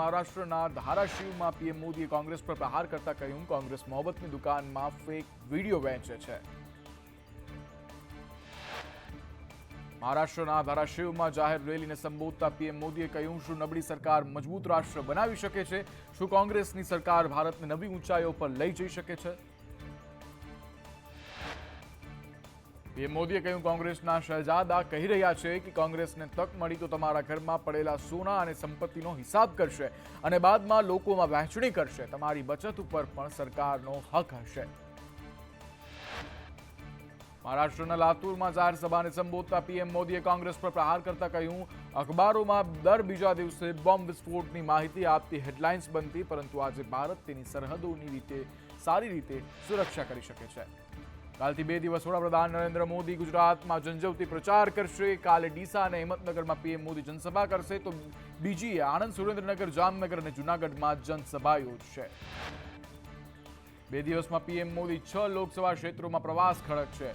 મહારાષ્ટ્રના ધારાશિવમાં પીએમ મોદીએ કોંગ્રેસ પર પ્રહાર કરતા કહ્યું, કોંગ્રેસ મોહબ્બતની દુકાનમાં ફેક વિડીયો વહેંચે છે. મહારાષ્ટ્રના ધારાશિવમાં જાહેર રેલીને સંબોધતા પીએમ મોદીએ કહ્યું, શું નબળી સરકાર મજબૂત રાષ્ટ્ર બનાવી શકે છે? શું કોંગ્રેસની સરકાર ભારતને નવી ઊંચાઈઓ પર લઈ જઈ શકે છે? પીએમ મોદીએ કહ્યું, કોંગ્રેસના શહેજાદા કહી રહ્યા છે કે કોંગ્રેસને તક મળી તો તમારા ઘરમાં પડેલા સોના અને સંપત્તિનો હિસાબ કરશે અને બાદમાં લોકોમાં વહેંચણી કરશે. તમારી બચત ઉપર પણ સરકારનો હક હશે. મહારાષ્ટ્રના લાતુરમાં જાહેર સભાને સંબોધતા પીએમ મોદીએ કોંગ્રેસ પર પ્રહાર કરતા કહ્યું, અખબારોમાં દર બીજા દિવસે બોમ્બ વિસ્ફોટની માહિતી આપતી હેડલાઇન્સ બનતી, પરંતુ આજે ભારત તેની સરહદોની સારી રીતે સુરક્ષા કરી શકે છે. કાલથી 2 દિવસ વડાપ્રધાન નરેન્દ્ર મોદી ગુજરાતમાં જનજવતી પ્રચાર કરશે. કાલે ડીસા અને હિંમતનગરમાં પીએમ મોદી જનસભા કરશે, તો બીજી આણંદ, સુરેન્દ્રનગર, જામનગર અને જૂનાગઢમાં જનસભા યોજશે. 2 દિવસમાં પીએમ મોદી 6 લોકસભા ક્ષેત્રોમાં પ્રવાસ ખડકશે.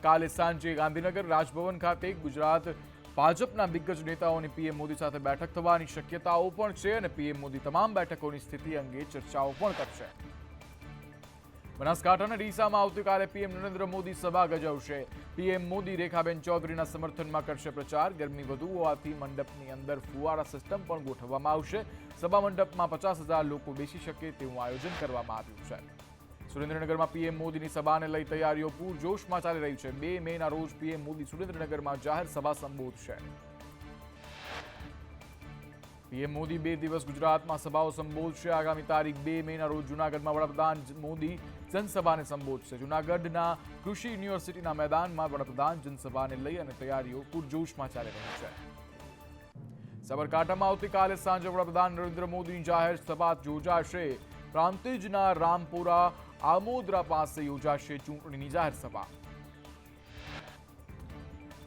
કાલે સાંજે ગાંધીનગર રાજભવન ખાતે ગુજરાત ભાજપના દિગ્ગજ નેતાઓની પીએમ મોદી સાથે બેઠક થવાની શક્યતાઓ પણ છે અને પીએમ મોદી તમામ બેઠકોની સ્થિતિ અંગે ચર્ચાઓ પણ કરશે. બનાસકાંઠાના ડીસામાં આવતીકાલે પીએમ નરેન્દ્ર મોદી સભા ગજવશે. પીએમ મોદી રેખાબેન ચૌધરીના સમર્થનમાં કરશે પ્રચાર. ગરમી વધુ હોવાથી મંડપની અંદર ફુવારા સિસ્ટમ પણ ગોઠવવામાં આવશે. સભા મંડપમાં 50,000 લોકો બેસી શકે તેવું આયોજન કરવામાં આવ્યું છે. સુરેન્દ્રનગરમાં પીએમ મોદીની સભાને લઈ તૈયારીઓ પૂરજોશમાં ચાલી રહી છે. 2 મેના રોજ પીએમ મોદી સુરેન્દ્રનગરમાં જાહેર સભા સંબોધશે. પીએમ મોદી 2 દિવસ ગુજરાતમાં સભાઓ સંબોધશે. આગામી તારીખ 2 મેના રોજ જૂનાગઢમાં વડાપ્રધાન મોદી જનસભાને સંબોધશે. જૂનાગઢના કૃષિ યુનિવર્સિટીના મેદાનમાં વડાપ્રધાન જનસભાને લઈ અને તૈયારીઓ પૂરજોશમાં ચાલી રહી છે. સાબરકાંઠામાં આવતીકાલે સાંજે વડાપ્રધાન નરેન્દ્ર મોદીની જાહેર સભા યોજાશે. પ્રાંતિજના રામપુરા આમોદરા પાસે યોજાશે ચૂંટણીની જાહેર સભા.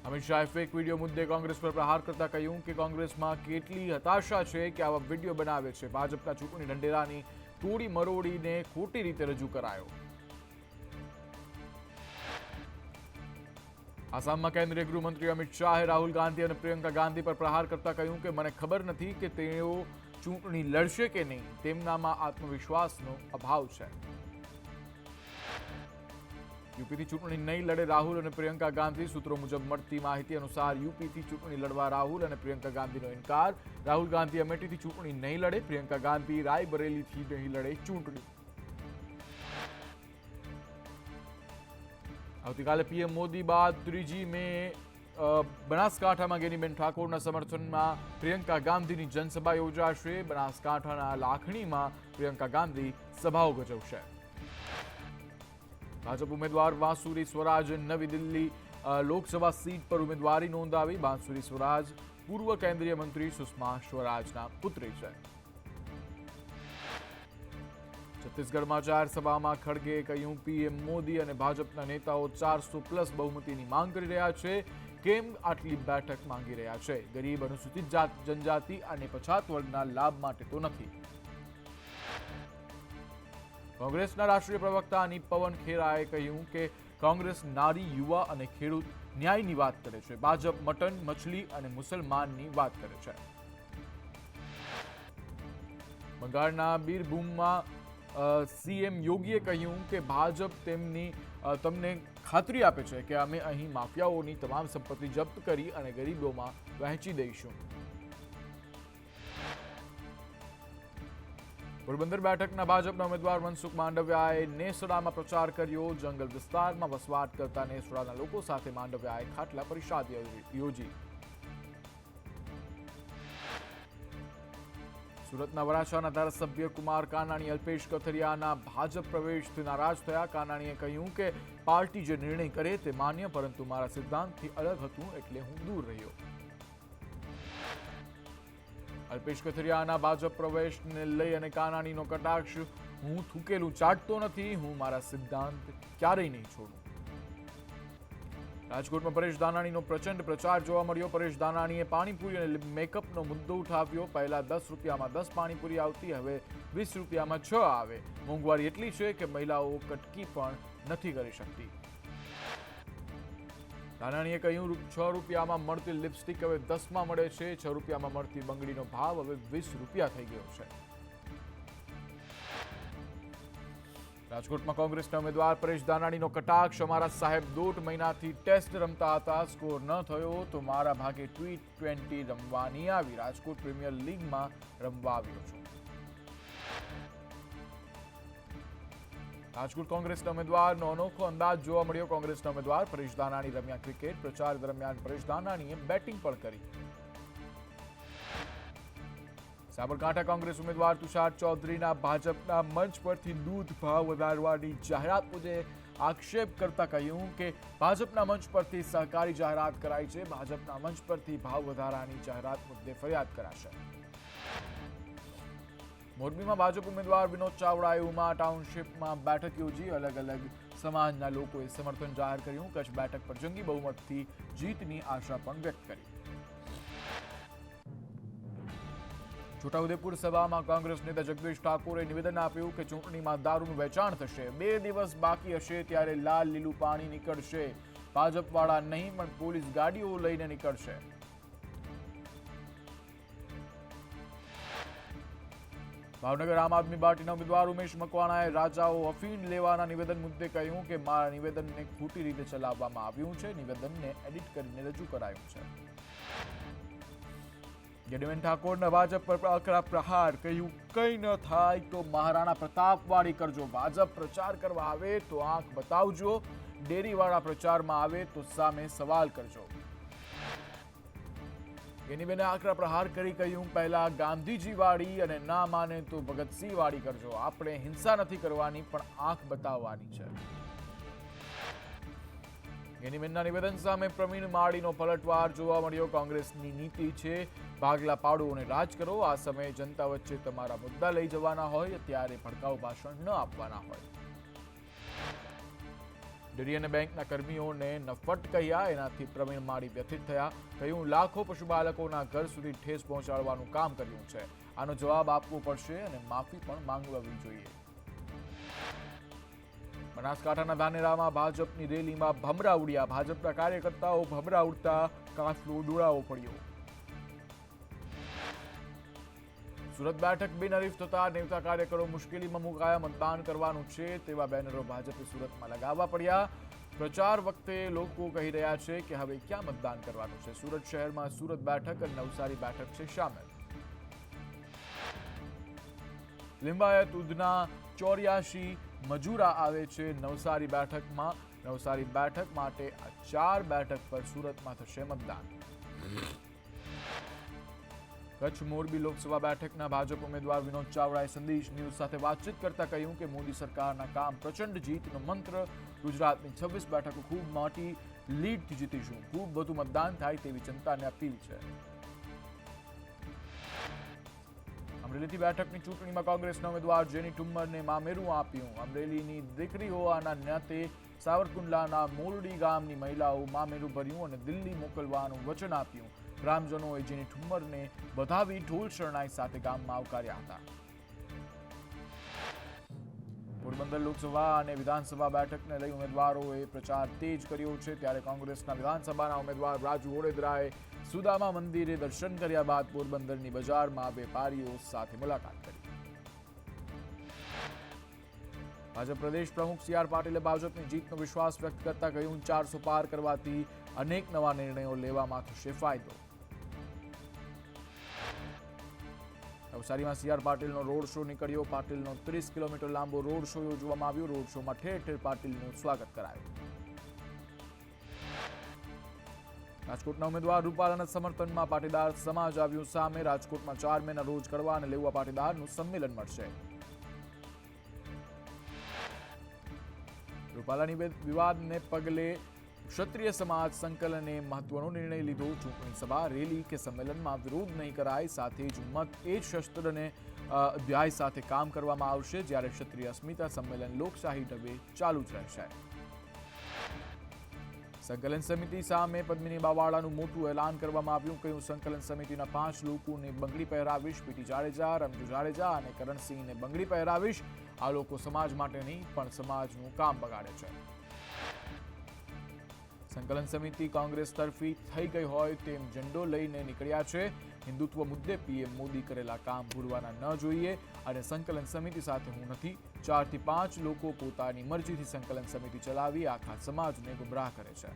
અમિત શાહે ફેક વિડીયો મુદ્દે કોંગ્રેસ પર પ્રહાર કરતા કહ્યું કે કોંગ્રેસમાં કેટલી હતાશા છે કે આવા વિડીયો બનાવે છે. ભાજપના ચૂંટણી ઢંઢેરાની તોડી મરોડીને ખોટી રીતે રજૂ કરાયો. આસામમાં કેન્દ્રીય ગૃહમંત્રી અમિત શાહે રાહુલ ગાંધી અને પ્રિયંકા ગાંધી પર પ્રહાર કરતા કહ્યું કે મને ખબર નથી કે તેઓ ચૂંટણી લડશે કે નહીં. તેમનામાં આત્મવિશ્વાસનો અભાવ છે. યુપીથી ચૂંટણી નહીં લડે રાહુલ અને પ્રિયંકા ગાંધી. સૂત્રો મુજબ મળતી માહિતી અનુસાર યુપીથી ચૂંટણી લડવા રાહુલ અને પ્રિયંકા ગાંધીનો ઇનકાર. રાહુલ ગાંધી અમેઠીથી ચૂંટણી નહીં લડે. પ્રિયંકા ગાંધી રાયબરેલીથી નહીં લડે ચૂંટણી. આવતીકાલે પીએમ મોદી બાદ 3જી મે બનાસકાંઠામાં ગેનીબેન ઠાકોરના સમર્થનમાં પ્રિયંકા ગાંધીની જનસભા યોજાશે. બનાસકાંઠાના લાખણીમાં પ્રિયંકા ગાંધી સભાઓ ગજવશે. ભાજપ ઉમેદવાર બાંસુરી સ્વરાજ નવી દિલ્હી લોકસભા સીટ પર ઉમેદવારી નોંધાવી. બાંસુરી સ્વરાજ પૂર્વ કેન્દ્રીય મંત્રી સુષ્મા સ્વરાજના પુત્રી છે. છત્તીસગઢમાં જાહેર સભામાં ખડગે કહ્યું, પીએમ મોદી અને ભાજપના નેતાઓ 400+ બહુમતીની માંગ કરી રહ્યા છે. કેમ આટલી બેઠક માંગી રહ્યા છે? ગરીબ, અનુસૂચિત જનજાતિ અને પછાત વર્ગના લાભ માટે તો નથી. કોંગ્રેસના રાષ્ટ્રીય પ્રવક્તા પવન ખેરાએ કહ્યું કે કોંગ્રેસ નારી, યુવા અને ખેડૂત ન્યાયની વાત કરે છે. ભાજપ મટન, મછલી અને મુસલમાનની વાત કરે છે. બંગાળના બીરભૂમમાં સીએમ યોગીએ કહ્યું કે ભાજપ તમને ખાતરી આપે છે કે અમે અહીં માફિયાઓની તમામ સંપત્તિ જપ્ત કરી અને ગરીબોમાં વહેંચી દઈશું. પોરબંદર બેઠકના ભાજપના ઉમેદવાર મનસુખ માંડવિયાએ નેસડામાં પ્રચાર કર્યો. જંગલ વિસ્તારમાં વસવાટ કરતા નેસડાના લોકો સાથે માંડવિયાએ ખાટલા પરિષદ યોજી. સુરતના વરાછાના ધારાસભ્ય કુમાર કાનાણી અલ્પેશ કથિરિયાના ભાજપ પ્રવેશથી નારાજ થયા. કાનાણીએ કહ્યું કે પાર્ટી જે નિર્ણય કરે તે માન્ય, પરંતુ મારા સિદ્ધાંતથી અલગ હતું એટલે હું દૂર રહ્યો. અલ્પેશ કથિરિયાના ભાજપ પ્રવેશને લઈ અને કાનાણીનો કટાક્ષ, હું થૂકેલું ચાટતો નથી, હું મારા સિદ્ધાંત ક્યારેય નહીં છોડું. રાજકોટમાં પરેશ ધાનાણીનો પ્રચંડ પ્રચાર જોવા મળ્યો. પરેશ ધાનાણીએ પાણીપુરી અને મેકઅપનો મુદ્દો ઉઠાવ્યો. પહેલા 10 રૂપિયામાં 10 પાણીપુરી આવતી, હવે 20 રૂપિયામાં 6 આવે. મોંઘવારી એટલી છે કે મહિલાઓ કટકી પણ નથી કરી શકતી. ધાનાણીએ કહ્યું, 6 રૂપિયામાં મળતી લિપસ્ટિક હવે 10માં મળે છે. 6 રૂપિયામાં મળતી બંગડીનો ભાવ હવે 20 રૂપિયા થઈ ગયો છે. રાજકોટમાં કોંગ્રેસના ઉમેદવાર પરેશ ધાનાણીનો કટાક્ષ, અમારા સાહેબ 1.5 મહિનાથી ટેસ્ટ રમતા હતા, સ્કોર ન થયો તો મારા ભાગે T20 રમવાની આવી. રાજકોટ પ્રીમિયર લીગમાં રમવા આવ્યો છું. રાજકોટ કોંગ્રેસના ઉમેદવારનો અનોખો અંદાજ જોવા મળ્યો. કોંગ્રેસના ઉમેદવાર પરેશ ધાનાણી રમ્યા ક્રિકેટ. પ્રચાર દરમિયાન પરેશ ધાનાણીએ બેટિંગ પણ કરી. સાબરકાંઠા કોંગ્રેસ ઉમેદવાર તુષાર ચૌધરીના ભાજપના મંચ પરથી દૂધ ભાવ વધારવાની જાહેરાત મુદ્દે આક્ષેપ કરતા કહ્યું કે ભાજપના મંચ પરથી સહકારી જાહેરાત કરાઈ છે. ભાજપના મંચ પરથી ભાવ વધારાની જાહેરાત મુદ્દે ફરિયાદ કરાશે. મોરબીમાં ભાજપ ઉમેદવાર વિનોદ ચાવડાએ ઉમા ટાઉનશીપમાં બેઠક યોજી. અલગ અલગ સમાજના લોકોએ સમર્થન જાહેર કર્યું. કચ્છ બેઠક પર જંગી બહુમતથી જીતની આશા પણ વ્યક્ત કરી. છોટાઉદેપુર સભામાં કોંગ્રેસ નેતા જગદીશ ઠાકોરે નિવેદન આપ્યું કે ચૂંટણીમાં દારૂનું વેચાણ થશે. 2 દિવસ બાકી હશે ત્યારે લાલ લીલું પાણી નીકળશે. ભાજપવાળા નહીં પણ પોલીસ ગાડીઓ લઈને નીકળશે. ભાવનગર આમ આદમી પાર્ટીના ઉમેદવાર ઉમેશ મકવાણાએ રાજાઓ અફીણ લેવાના નિવેદન મુદ્દે કહ્યું કે મારા નિવેદનને ખોટી રીતે ચલાવવામાં આવ્યું છે. નિવેદનને એડિટ કરીને રજૂ કરાયું છે. ગેડીબેન ઠાકોરના ભાજપ પર આકરા પ્રહાર, કહ્યું કંઈ ન થાય તો મહારાણા પ્રતાપવાળી કરજો. ભાજપ પ્રચાર કરવા આવે તો આંખ બતાવજો. ડેરીવાળા પ્રચારમાં આવે તો સામે સવાલ કરજો. ગેનીબેને આકરા પ્રહાર કરી કહ્યું, પહેલા ગાંધીજી વાળી અને ના માને તો ભગતસિંહ વાળી કરજો. આપણે હિંસા નથી કરવાની પણ આંખ બતાવવાની છે. ગેનીબેનના નિવેદન સામે પ્રવીણ માળીનો પલટવાર જોવા મળ્યો. કોંગ્રેસની નીતિ છે ભાગલા પાડો અને રાજ કરો. આ સમયે જનતા વચ્ચે તમારા મુદ્દા લઈ જવાના હોય ત્યારે ભડકાઉ ભાષણ ન આપવાના હોય. ડેરી અને બેંકના કર્મીઓને નફટ કહ્યા, એનાથી પ્રવીણ માળી વ્યથિત થયા. કહ્યું, લાખો પશુપાલકોના ઘર સુધી ઠેસ પહોંચાડવાનું કામ કર્યું છે. આનો જવાબ આપવો પડશે અને માફી પણ માંગવી જોઈએ. બનાસકાંઠાના ધાનેરામાં ભાજપની રેલીમાં ભમરા ઉડ્યા. ભાજપના કાર્યકર્તાઓ ભમરા ઉડતા કાફલો દોડાવવો પડ્યો. સુરત બેઠક બિનહરીફ થતા નેતા કાર્યકરો મુશ્કેલીમાં મુકાયા. મતદાન કરવાનું છે તેવા બેનરો ભાજપે સુરતમાં લગાવવા પડ્યા. પ્રચાર વખતે લોકો કહી રહ્યા છે કે હવે ક્યાં મતદાન કરવાનું છે. સુરત શહેરમાં સુરત બેઠક અને નવસારી બેઠક છે સામેલ. લિંબાયત ઉધના 84 મજૂરા આવે છે નવસારી બેઠકમાં. નવસારી બેઠક માટે આ 4 બેઠક પર સુરતમાં થશે મતદાન. કચ્છ મોરબી લોકસભા બેઠકના ભાજપ ઉમેદવાર વિનોદ ચાવડાએ સંદેશ ન્યૂઝ સાથે વાતચીત કરતા કહ્યું કે મોદી સરકારના કામ, પ્રચંડ જીતનો મંત્ર. ગુજરાતની 26 બેઠકો ખૂબ મોટી લીડથી જીતીશું. ખૂબ વધુ મતદાન થાય તેવી જનતાને અપીલ છે. અમરેલીથી બેઠકની ચૂંટણીમાં કોંગ્રેસના ઉમેદવાર જેની ઠુમ્મરને મામેરું આપ્યું. અમરેલીની દીકરી હોવાના નાતે સાવરકુંડલાના મોરડી ગામની મહિલાઓ મામેરું ભર્યું અને દિલ્હી મોકલવાનું વચન આપ્યું. ગ્રામજનોએ જેની ઠુમ્મરને વધાવી ઢોલ શરણાઈ સાથે ગામમાં આવકાર્યા હતા. પોરબંદર લોકસભા અને વિધાનસભા બેઠકને લઈ ઉમેદવારોએ પ્રચાર તેજ કર્યો છે. ત્યારે કોંગ્રેસના વિધાનસભાના ઉમેદવાર રાજુ ઓડેદરાએ સુદામા મંદિરે દર્શન કર્યા બાદ પોરબંદરની બજારમાં વેપારીઓ સાથે મુલાકાત કરી. ભાજપ પ્રદેશ પ્રમુખ સી.આર. પાટીલે ભાજપની જીતનો વિશ્વાસ વ્યક્ત કરતા કહ્યું, 400 પાર કરવાથી અનેક નવા નિર્ણયો લેવામાં થશે ફાયદો. નવસારીમાં સી.આર. પાટીલનો રોડ શો નીકળ્યો. પાટીલનો 30 કિલોમીટર લાંબો રોડ શો યોજવામાં આવ્યો. રોડ શોમાં ઠેર ઠેર પાટીલનું સ્વાગત કરાયું. રાજકોટના ઉમેદવાર રૂપાલાના સમર્થનમાં પાટીદાર સમાજ આવ્યું સામે. રાજકોટમાં 4 મેના રોજ કડવા અને લેવા પાટીદારનું સંમેલન મળશે. રૂપાલાની વિવાદને પગલે ક્ષત્રિય સમાજ સંકલને મહત્વનો નિર્ણય લીધો. ચૂંટણી સભા, રેલી કે સંમેલનમાં વિરોધ નહીં કરાય. સાથે જ મત એ જ શસ્ત્ર અને અધ્યાય સાથે કામ કરવામાં આવશે. જ્યારે ક્ષત્રિય અસ્મિતા સંમેલન લોકશાહી ઢબે ચાલુ જ રહેશે. સંકલન સમિતિ સામે પદ્મિની બાવાળાનું મોટું એલાન કરવામાં આવ્યું. કહ્યું, સંકલન સમિતિના 5 લોકોને બંગડી પહેરાવીશ. પીટી જાડેજા, રમજુ જાડેજા અને કરણસિંહને બંગડી પહેરાવીશ. આ લોકો સમાજ માટે નહીં પણ સમાજનું કામ બગાડે છે. સંકલન સમિતિ કોંગ્રેસ તરફી થઈ ગઈ હોય તેમ ઝંડો લઈને નીકળ્યા છે. હિન્દુત્વ મુદ્દે પીએમ મોદી કરેલા કામ ભૂલવાના ન જોઈએ અને સંકલન સમિતિ સાથે હું નથી. 4 થી 5 લોકો પોતાની મરજીથી સંકલન સમિતિ ચલાવી આખા સમાજને ગુમરાહ કરે છે.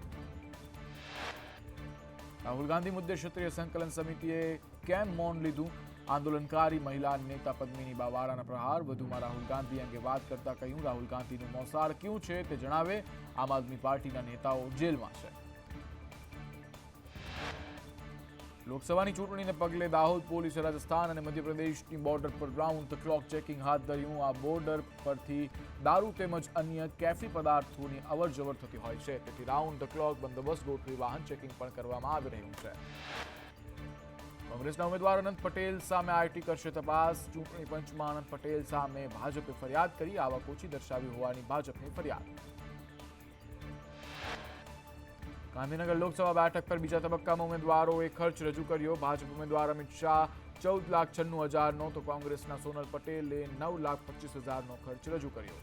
રાહુલ ગાંધી મુદ્દે ક્ષત્રિય સંકલન સમિતિએ કેમ મૌન લીધું? આંદોલનકારી મહિલા નેતા પદ્મિની બાવાળાના પ્રહાર. વધુમાં રાહુલ ગાંધી અંગે વાત કરતા કહ્યું, રાહુલ ગાંધીનું મોસાળ ક્યું છે તે જણાવે. આમ આદમી પાર્ટીના નેતાઓ જેલમાં છે. લોકસભાની ચૂંટણીને પગલે દાહોદ પોલીસે રાજસ્થાન અને મધ્યપ્રદેશની બોર્ડર પર રાઉન્ડ ધ ક્લોક ચેકિંગ હાથ ધર્યું. આ બોર્ડર પરથી દારૂ તેમજ અન્ય કેફી પદાર્થોની અવરજવર થતી હોય છે, તેથી રાઉન્ડ ધ ક્લોક બંદોબસ્ત ગોઠવી વાહન ચેકિંગ પણ કરવામાં આવી રહ્યું છે. કોંગ્રેસના ઉમેદવાર અનંત પટેલ સામે આઈટી કરશે તપાસ. ચૂંટણી પંચમાં અનંત પટેલ સામે ભાજપે ફરિયાદ કરી. આવક ઓછી દર્શાવી હોવાની ભાજપની ફરિયાદ. ગાંધીનગર લોકસભા બેઠક પર બીજા તબક્કામાં ઉમેદવારોએ ખર્ચ રજૂ કર્યો. ભાજપ ઉમેદવાર અમિત શાહ 14,96,000નો તો કોંગ્રેસના સોનલ પટેલે 9,25,000નો ખર્ચ રજૂ કર્યો.